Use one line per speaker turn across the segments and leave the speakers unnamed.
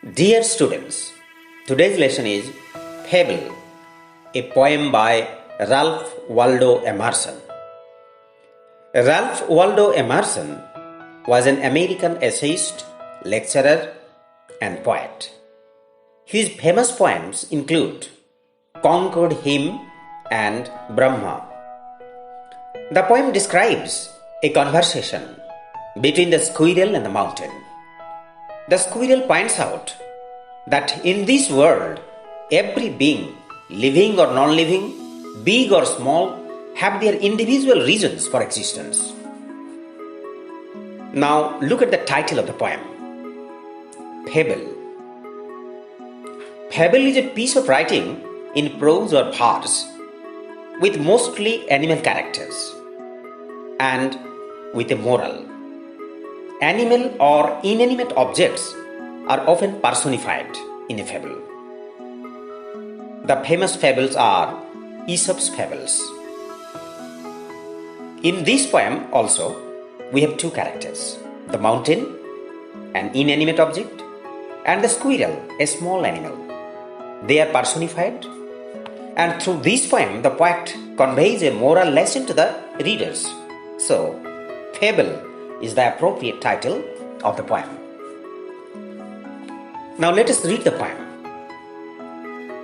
Dear students, today's lesson is Fable, a poem by Ralph Waldo Emerson. Ralph Waldo Emerson was an American essayist, lecturer, and poet. His famous poems include Concord Hymn and Brahma. The poem describes a conversation between the squirrel and the mountain. The squirrel points out that in this world, every being, living or non-living, big or small, have their individual reasons for existence. Now look at the title of the poem, Fable. Fable is a piece of writing in prose or verse with mostly animal characters and with a moral. Animal or inanimate objects are often personified in a fable. The famous fables are Aesop's fables. In this poem also, we have two characters, the mountain, an inanimate object, and the squirrel, a small animal. They are personified, and through this poem, the poet conveys a moral lesson to the readers. So, fable is the appropriate title of the poem. Now let us read the poem.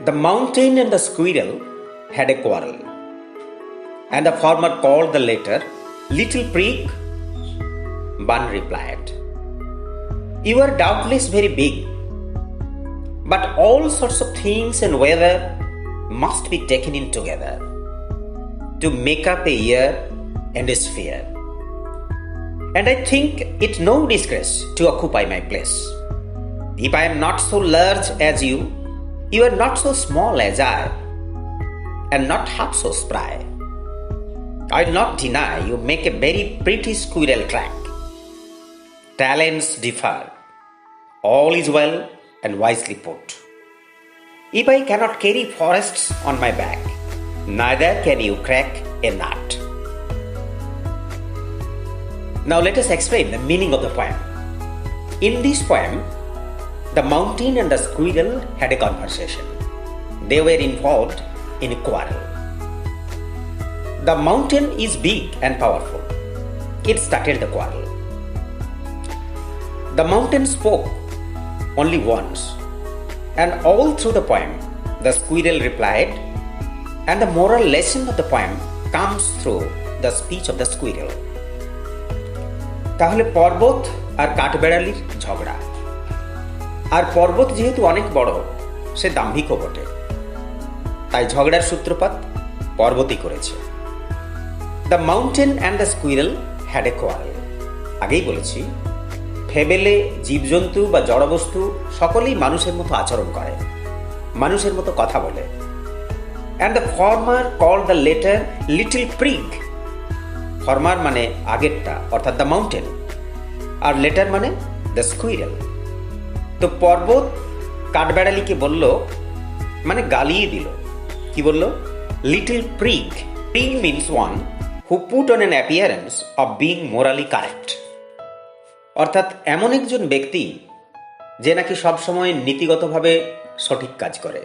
The mountain and the squirrel had a quarrel, and the farmer called the latter Little Prig. One replied, "You are doubtless very big, but all sorts of things and weather must be taken in together to make up a year and a sphere. And I think it no disgrace to occupy my place. If I am not so large as you, you are not so small as I, and not half so spry. I will not deny you make a very pretty squirrel track. Talents differ. All is well and wisely put. If I cannot carry forests on my back, neither can you crack a nut." Now let us explain the meaning of the poem. In this poem, the mountain and the squirrel had a conversation. They were involved in a quarrel. The mountain is big and powerful. It started the quarrel. The mountain spoke only once, and all through the poem, the squirrel replied, and the moral lesson of the poem comes through the speech of the squirrel. তাহলে পর্বত আর কাঠবেড়ালির ঝগড়া। আর পর্বত যেহেতু অনেক বড়, সে দাম্ভিকও বটে, তাই ঝগড়ার সূত্রপাত পর্বতই করেছে। The mountain and the squirrel had a quarrel. আগেই বলেছি, ফেবেলে জীবজন্তু বা জড়বস্তু সকলেই মানুষের মতো আচরণ করে, মানুষের মতো কথা বলে। And the former called the latter little prig. Former মানে আগেরটা, অর্থাৎ দ্য মাউন্টেন, আর লেটার মানে দ্য স্কুইরেল। তো পর্বত কাঠবেড়ালিকে বলল, মানে গালিয়ে দিল। কি বলল? Little prig. Prig means one who put on an appearance of being morally correct, অর্থাৎ এমন একজন ব্যক্তি যে নাকি সবসময় নীতিগতভাবে সঠিক কাজ করে,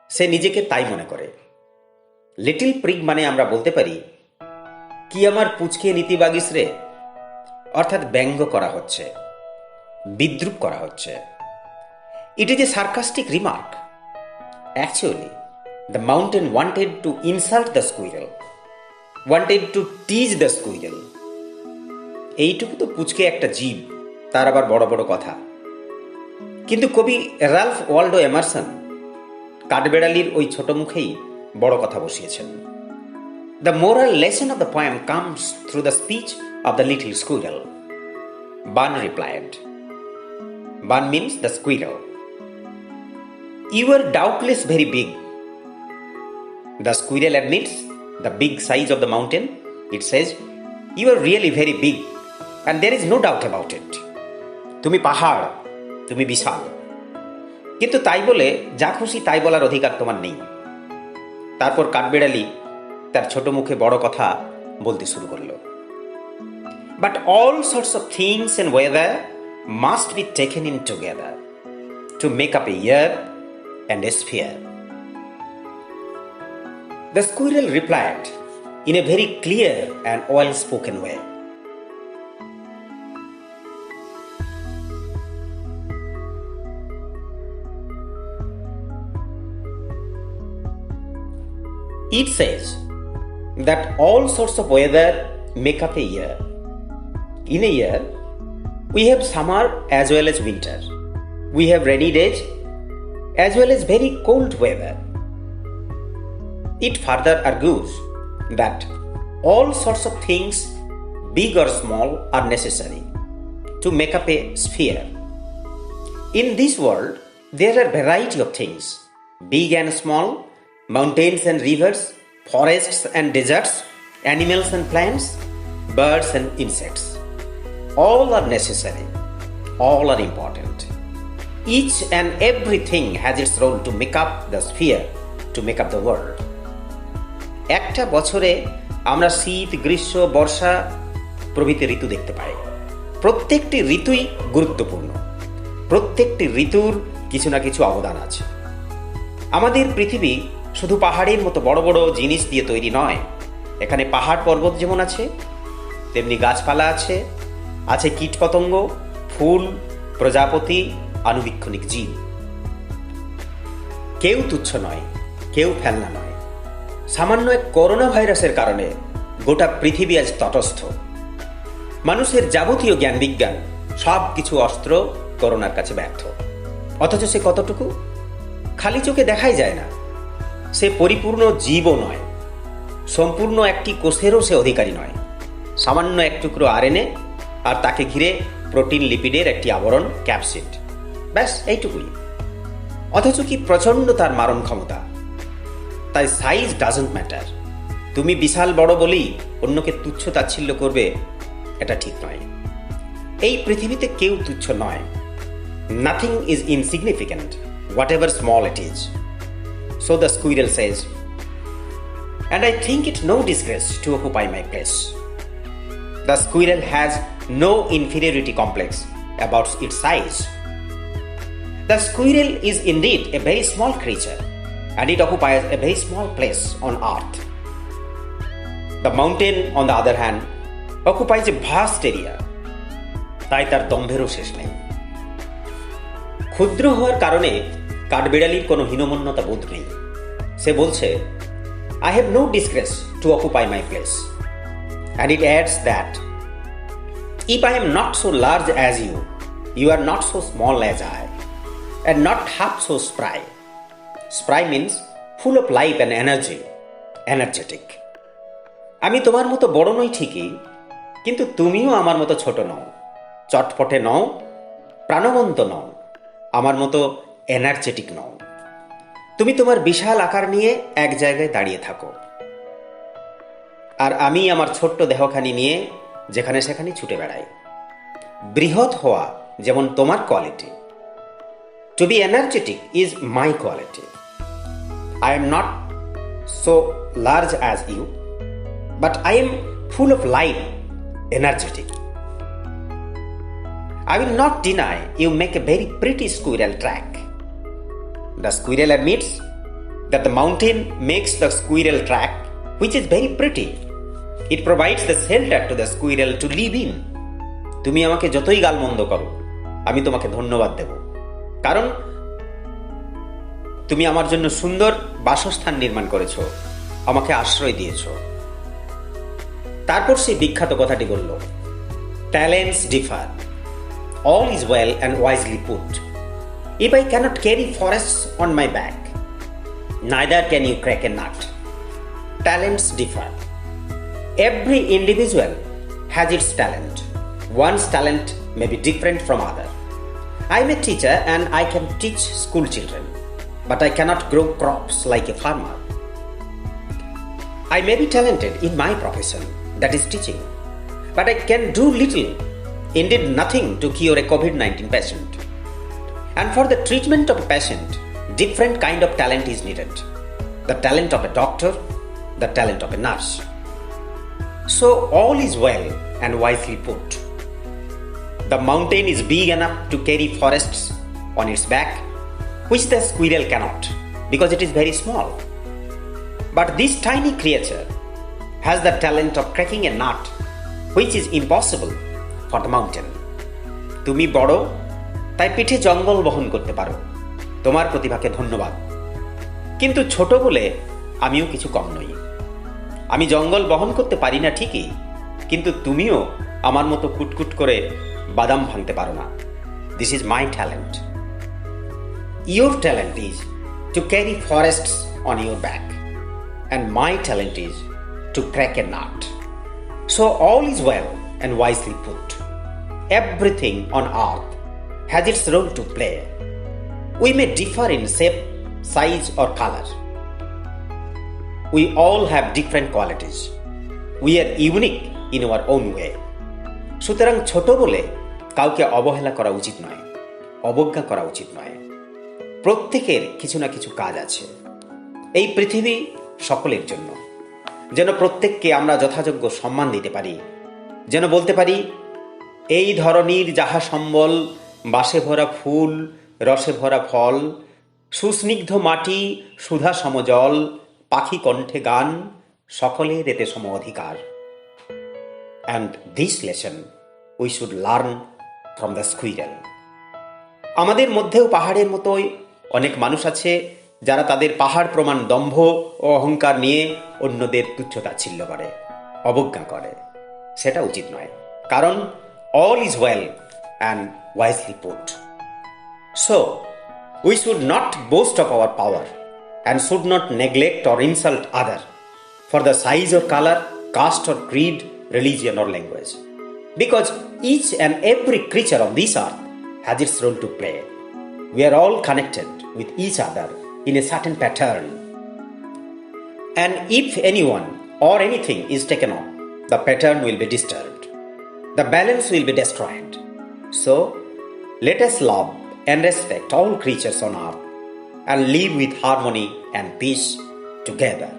সে নিজেকে তাই মনে করে। লিটল প্রিগ মানে আমরা বলতে পারি, কি আমার পুচকে নীতি বাগিস রে, অর্থাৎ ব্যঙ্গ করা হচ্ছে, বিদ্রুপ করা হচ্ছে। It is a sarcastic remark. Actually the mountain wanted to insult the squirrel, wanted to tease the squirrel. এইটুকু তো পুচকে একটা জীব, তার আবার বড় বড় কথা। কিন্তু কবি রালফ ওয়াল্ডো এমারসন কাঠবেড়ালির ওই ছোট মুখেই বড় কথা বসিয়েছেন। The moral lesson of the poem comes through the speech of the little squirrel. Bun replied. Bun means the squirrel. "You are doubtless very big." The squirrel admits the big size of the mountain. It says, "You are really very big, and there is no doubt about it." তুমি পাহাড়, তুমি বিশাল। কিন্তু তাই বলে যা খুশি তাই বলার অধিকার তোমার নেই। তারপর কাঠবেড়ালি তার ছোট মুখে বড় কথা বলতে শুরু করলো। But all sorts of things and weather must be taken in together to make up a year and a sphere. The squirrel replied in a very clear and well-spoken way. It says that all sorts of weather make up a year. In a year, we have summer as well as winter. We have rainy days as well as very cold weather. It further argues that all sorts of things, big or small, are necessary to make up a sphere. In this world, there are variety of things, big and small, mountains and rivers, forests and deserts, animals and plants, birds and insects. All are necessary, all are important. Each and everything has its role to make up the sphere, to make up the world. একটা বছরে আমরা শীত, গ্রীষ্ম, বর্ষা প্রভৃতি ঋতু দেখতে পাই। প্রত্যেকটি ঋতুই গুরুত্বপূর্ণ। প্রত্যেকটি ঋতুর কিছু না কিছু অবদান আছে। আমাদের পৃথিবী শুধু পাহাড়ের মতো বড় বড় জিনিস দিয়ে তৈরি নয়। এখানে পাহাড় পর্বত যেমন আছে, তেমনি গাছপালা আছে, আছে কীটপতঙ্গ, ফুল, প্রজাপতি, আণুবীক্ষণিক জীব। কেউ তুচ্ছ নয়, কেউ ফেলনা নয়। সামান্য এক করোনা ভাইরাসের কারণে গোটা পৃথিবী আজ তটস্থ। মানুষের যাবতীয় জ্ঞান বিজ্ঞান সব কিছু অস্ত্র করোনার কাছে ব্যর্থ। অথচ সে কতটুকু? খালি চোখে দেখাই যায় না। সে পরিপূর্ণ জীবও নয়, সম্পূর্ণ একটি কোষেরও সে অধিকারী নয়। সামান্য এক টুকরো আরএনএ আর তাকে ঘিরে প্রোটিন লিপিডের একটি আবরণ, ক্যাপসিড, ব্যাস এইটুকুই। অথচ কি প্রচণ্ড তার মারণ ক্ষমতা। তাই সাইজ ডাজন্ট ম্যাটার। তুমি বিশাল বড় বলেই অন্যকে তুচ্ছ তাচ্ছিল্য করবে, এটা ঠিক নয়। এই পৃথিবীতে কেউ তুচ্ছ নয়। Nothing is insignificant, what ever small it is. So the squirrel says, and I think it no disgrace to occupy my place. The squirrel has no inferiority complex about its size. The squirrel is indeed a very small creature, and it occupies a very small place on earth. The mountain, on the other hand, occupies a vast area. তাই তার দম্ভেরও শেষ নেই। ক্ষুদ্র হওয়ার কারণে কাঠবিড়ালির কোনো হীনমন্যতা বোধ নেই। সে বলছে, I have no disgrace to occupy my place. And it adds that, if I am not so large as you, you are not so small as I, and not half so spry. Spry means full of life and energy, energetic. আমি তোমার মতো বড় নই ঠিকই, কিন্তু তুমিও আমার মতো ছোট নও, চটপটে নও, প্রাণবন্ত নও, আমার মতো এনার্জেটিক নও। তুমি তোমার বিশাল আকার নিয়ে এক জায়গায় দাঁড়িয়ে থাকো, আর আমি আমার ছোট্ট দেহখানি নিয়ে যেখানে সেখানে ছুটে বেড়াই। বৃহৎ হওয়া যেমন তোমার quality, to be energetic is my quality. I am not so large as you, but I am full of life, energetic. I will not deny you make a very pretty squirrel track. The squirrel admits that the mountain makes the squirrel track, which is very pretty. It provides the shelter to the squirrel to live in. তুমি আমাকে যতই গালমন্দ করো, আমি তোমাকে ধন্যবাদ দেব, কারণ তুমি আমার জন্য সুন্দর বাসস্থান নির্মাণ করেছো, আমাকে আশ্রয় দিয়েছো। তারপর সেই বিখ্যাত কথাটি বলল, talents differ, all is well and wisely put. If I cannot carry forests on my back, neither can you crack a nut. Talents differ. Every individual has its talent. One's talent may be different from other. I am a teacher and I can teach school children, but I cannot grow crops like a farmer. I may be talented in my profession, that is teaching, but I can do little, indeed nothing, to cure a COVID-19 patient. And for the treatment of a patient, different kind of talent is needed. The talent of a doctor, the talent of a nurse. So all is well and wisely put. The mountain is big enough to carry forests on its back, which the squirrel cannot because it is very small. But this tiny creature has the talent of cracking a nut which is impossible for the mountain. তুমি বড়, তাই পিঠে জঙ্গল বহন করতে পারো। তোমার প্রতিভাকে ধন্যবাদ। কিন্তু ছোট বলে আমিও কিছু কম নই। আমি জঙ্গল বহন করতে পারি না ঠিকই, কিন্তু তুমিও আমার মতো কুটকুট করে বাদাম ভাঙতে পারো না। This is my talent. Your talent is to carry forests on your back, and my talent is to crack a nut. So all is well and wisely put. Everything on earth has its role to play. We may differ in shape, size or color. We all have different qualities. We are unique in our own way. সুতরাং ছোট বলে কাউকে অবহেলা করা উচিত নয়, অবজ্ঞা করা উচিত নয়। প্রত্যেকের কিছু না কিছু কাজ আছে। এই পৃথিবী সকলের জন্য। যেন প্রত্যেককে আমরা যথাযোগ্য সম্মান দিতে পারি। যেন বলতে পারি, এই ধরনীর যাহা সম্বল, বাসে ভরা ফুল, রসে ভরা ফল, সুস্নিগ্ধ মাটি, সুধা সমজল, পাখি কণ্ঠে গান, সকলের এতে সম অধিকার। And this lesson we should learn from the squirrel. আমাদের মধ্যেও পাহাড়ের মতোই অনেক মানুষ আছে যারা তাদের পাহাড় প্রমাণ দম্ভ ও অহংকার নিয়ে অন্যদের তুচ্ছতাচ্ছিল্য করে, অবজ্ঞা করে। সেটা উচিত নয়, কারণ all is well and wisely put. So, we should not boast of our power and should not neglect or insult other for the size or color, caste or creed, religion or language. Because each and every creature on this earth has its role to play. We are all connected with each other in a certain pattern. And if anyone or anything is taken off, the pattern will be disturbed. The balance will be destroyed. So, let us love and respect all creatures on earth and live with harmony and peace together.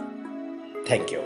Thank you.